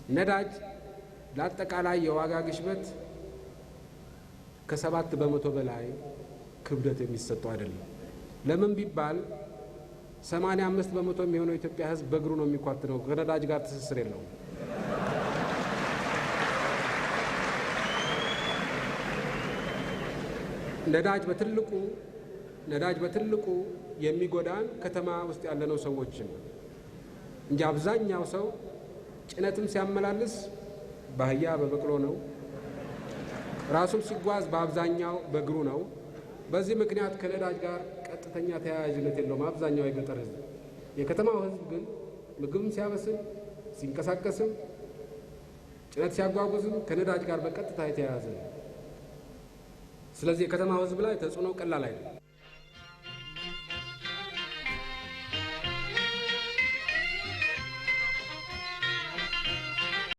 ነዳጅ ለአጠቃላይ የዋጋ ግሽበት ከ7 በመቶ በላይ ክብደት የሚሰጠው አይደለም። ለምን ቢባል 85 በመቶ የሚሆነው የኢትዮጵያ ሕዝብ በእግሩ ነው የሚኳትነው። ከነዳጅ ጋር ትስስር የለውም። ነዳጅ በትልቁ የሚጎዳን ከተማ ውስጥ ያለነው ሰዎች እንጂ አብዛኛው ሰው ጭነትም ሲያመላልስ በአህያ በበቅሎ ነው። ራሱም ሲጓዝ በአብዛኛው በእግሩ ነው። በዚህ ምክንያት ከነዳጅ ጋር ቀጥተኛ ተያያዥነት የለውም አብዛኛው የገጠር ሕዝብ። የከተማው ሕዝብ ግን ምግብም ሲያበስል ሲንቀሳቀስም ጭነት ሲያጓጉዝም ከነዳጅ ጋር በቀጥታ የተያያዘ ነው። ስለዚህ የከተማው ሕዝብ ላይ ተጽዕኖ ቀላል አይደለም።